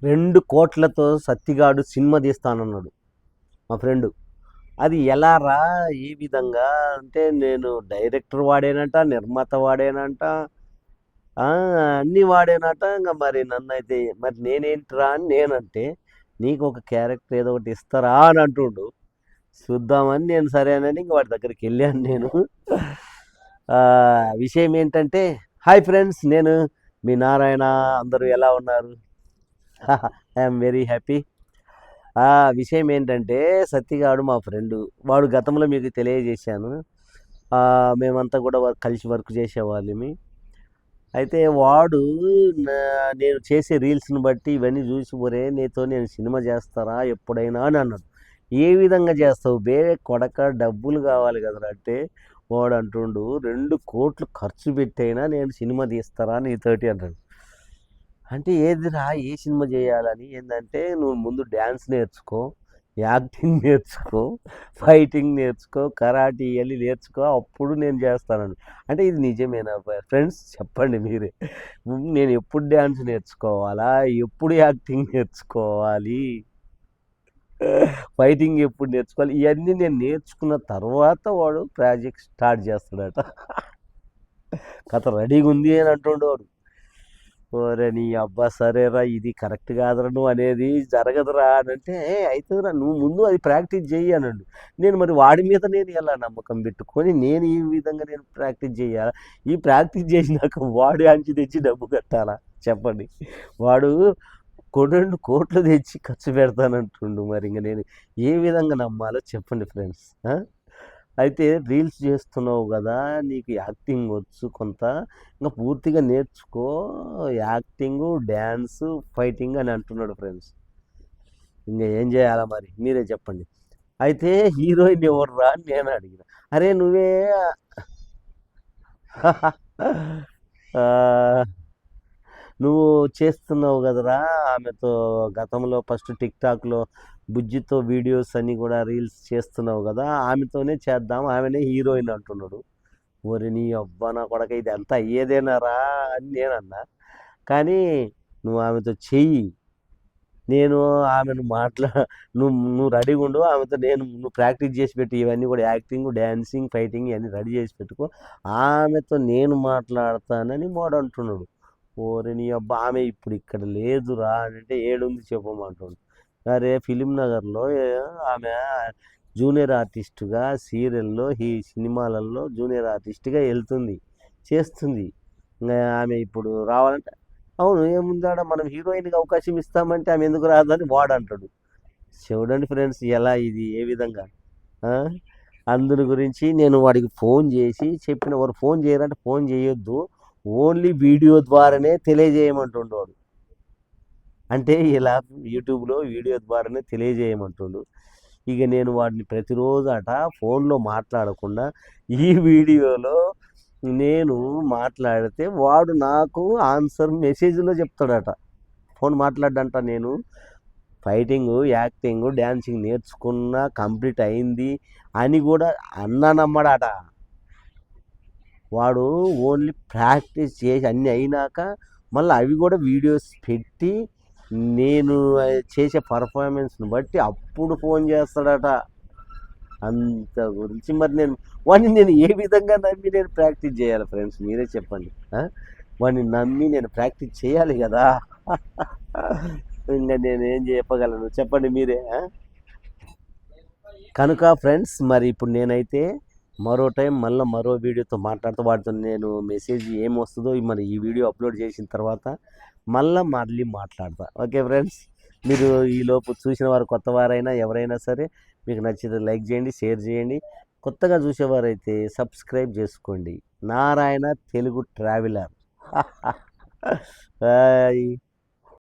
2,00,00,000తో సత్తిగాడు cinema తీస్తానన్నాడు మా friend. అది ఎలా రా? ఏ విధంగా? అంటే నేను డైరెక్టర్ వాడేనంట, నిర్మాత వాడేనంట, అన్నీ వాడేనట. ఇంక మరి నన్నైతే మరి నేనేంట్రా అని నేనంటే, నీకు ఒక క్యారెక్టర్ ఏదో ఒకటి ఇస్తారా అని అంటుండు. చూద్దామని నేను సరేనని ఇంక వాడి దగ్గరికి వెళ్ళాను నేను. విషయం ఏంటంటే, హాయ్ ఫ్రెండ్స్, నేను మీ నారాయణ. అందరూ ఎలా ఉన్నారు? I'm very happy. విషయం ఏంటంటే, సత్తిగాడు మా ఫ్రెండు. వాడు గతంలో మీకు తెలియజేశాను. మేమంతా కూడా కలిసి వర్క్ చేసేవాళ్ళమి. అయితే వాడు నేను చేసే రీల్స్ని బట్టి ఇవన్నీ చూసి, ఒరే నీతో నేను సినిమా చేస్తారా ఎప్పుడైనా అని అన్నాడు. ఏ విధంగా చేస్తావు బే కొడక, డబ్బులు కావాలి కదరా అంటే, వాడు అంటుండు 2,00,00,000 ఖర్చు పెట్టైనా నేను సినిమా తీస్తారా నీతోటి అన్నాడు. అంటే ఏదిరా, ఏ సినిమా చేయాలని? ఏంటంటే, నువ్వు ముందు డ్యాన్స్ నేర్చుకో, యాక్టింగ్ నేర్చుకో, ఫైటింగ్ నేర్చుకో, కరాటీ ఇవన్నీ నేర్చుకో, అప్పుడు నేను చేస్తానని. అంటే ఇది నిజమేనా ఫ్రెండ్స్? చెప్పండి మీరే. నేను ఎప్పుడు డ్యాన్స్ నేర్చుకోవాలా? ఎప్పుడు యాక్టింగ్ నేర్చుకోవాలి? ఫైటింగ్ ఎప్పుడు నేర్చుకోవాలి? ఇవన్నీ నేను నేర్చుకున్న తర్వాత వాడు ప్రాజెక్ట్ స్టార్ట్ చేస్తాడట. కథ రెడీగా ఉంది అని అంటుండు వాడు. ఓరే నీ అబ్బా, సరేరా, ఇది కరెక్ట్ కాదురా, నువ్వు అనేది జరగదురా అని అంటే, అవుతుందిరా, నువ్వు ముందు అది ప్రాక్టీస్ చెయ్యి అన్నాడు. నేను మరి వాడి మీద నేను ఎలా నమ్మకం పెట్టుకొని నేను ఈ విధంగా నేను ప్రాక్టీస్ చేయాలా? ఈ ప్రాక్టీస్ చేసినాక వాడి అంచి తెచ్చి డబ్బు కట్టాలా? చెప్పండి. వాడు 2,00,00,000 తెచ్చి ఖర్చు పెడతానంటుండు. మరి ఇంక నేను ఏ విధంగా నమ్మాలో చెప్పండి ఫ్రెండ్స్. అయితే రీల్స్ చేస్తున్నావు కదా, నీకు యాక్టింగ్ వచ్చు కొంత, ఇంకా పూర్తిగా నేర్చుకో యాక్టింగు, డ్యాన్సు, ఫైటింగ్ అని అంటున్నాడు ఫ్రెండ్స్. ఇంకా ఏం చేయాలా మరి మీరే చెప్పండి. అయితే హీరోయిన్ ఎవర్రా అని నేను అడిగిన. అరే నువ్వే నువ్వు చేస్తున్నావు కదరా ఆమెతో, గతంలో ఫస్ట్ టిక్టాక్లో బుజ్జితో వీడియోస్ అన్నీ కూడా రీల్స్ చేస్తున్నావు కదా, ఆమెతోనే చేద్దాం, ఆమెనే హీరోయిన్ అంటున్నాడు. ఓరి నీ అబ్బా నా కొడక, ఇది అంతా అయ్యేదేనారా అని నేనన్నా. కానీ నువ్వు ఆమెతో చెయ్యి, నేను ఆమెను నువ్వు నువ్వు రెడీగా ఉండు, ఆమెతో నువ్వు ప్రాక్టీస్ చేసి పెట్టి ఇవన్నీ కూడా యాక్టింగ్, డ్యాన్సింగ్, ఫైటింగ్ ఇవన్నీ రెడీ చేసి పెట్టుకో, ఆమెతో నేను మాట్లాడతానని వాడు అంటున్నాడు. ఓరి నీ అబ్బా, ఆమె ఇప్పుడు ఇక్కడ లేదురా అని అంటే, ఏడుంది చెప్పమంటుండు. అరే ఫిలిం నగర్లో ఆమె జూనియర్ ఆర్టిస్టుగా సీరియల్లో, సినిమాలలో జూనియర్ ఆర్టిస్ట్గా వెళ్తుంది, చేస్తుంది. ఇంకా ఆమె ఇప్పుడు రావాలంటే, అవును ఏముందాడ, మనం హీరోయిన్కి అవకాశం ఇస్తామంటే ఆమె ఎందుకు రాదని వాడు అంటాడు. చూడండి ఫ్రెండ్స్, ఎలా ఇది ఏ విధంగా. అందుని గురించి నేను వాడికి ఫోన్ చేసి చెప్పిన, వారు ఫోన్ చేయరంటే ఫోన్ చేయొద్దు, ఓన్లీ వీడియో ద్వారానే తెలియజేయమంటుండు వాడు. అంటే ఇలా యూట్యూబ్లో వీడియో ద్వారానే తెలియజేయమంటుండు. ఇక నేను వాడిని ప్రతిరోజు ఫోన్లో మాట్లాడకుండా ఈ వీడియోలో నేను మాట్లాడితే వాడు నాకు ఆన్సర్ మెసేజ్లో చెప్తాడట. ఫోన్ మాట్లాడంట, నేను ఫైటింగు, యాక్టింగు, డ్యాన్సింగ్ నేర్చుకున్నా, కంప్లీట్ అయింది అని కూడా నమ్మడాట. వాడు ఓన్లీ ప్రాక్టీస్ చేసి అన్నీ అయినాక మళ్ళీ అవి కూడా వీడియోస్ పెట్టి నేను చేసే పర్ఫార్మెన్స్ని బట్టి అప్పుడు ఫోన్ చేస్తాడట. అంత గురించి మరి వాడిని ఏ విధంగా నమ్మి నేను ప్రాక్టీస్ చేయాలి ఫ్రెండ్స్? మీరే చెప్పండి. వాడిని నమ్మి నేను ప్రాక్టీస్ చేయాలి కదా. ఇంకా నేను ఏం చెప్పగలను చెప్పండి మీరే. కనుక ఫ్రెండ్స్, మరి ఇప్పుడు నేనైతే మరో టైం మరో వీడియోతో మాట్లాడుతూ వాడితో నేను మెసేజ్ ఏం వస్తుందో మరి ఈ వీడియో అప్లోడ్ చేసిన తర్వాత మళ్ళీ మాట్లాడతా. ఓకే ఫ్రెండ్స్, మీరు ఈలోపు చూసిన వారు, కొత్త వారైనా ఎవరైనా సరే, మీకు నచ్చితే లైక్ చేయండి, షేర్ చేయండి. కొత్తగా చూసేవారైతే సబ్స్క్రైబ్ చేసుకోండి. నారాయణ తెలుగు ట్రావెలర్. బాయ్.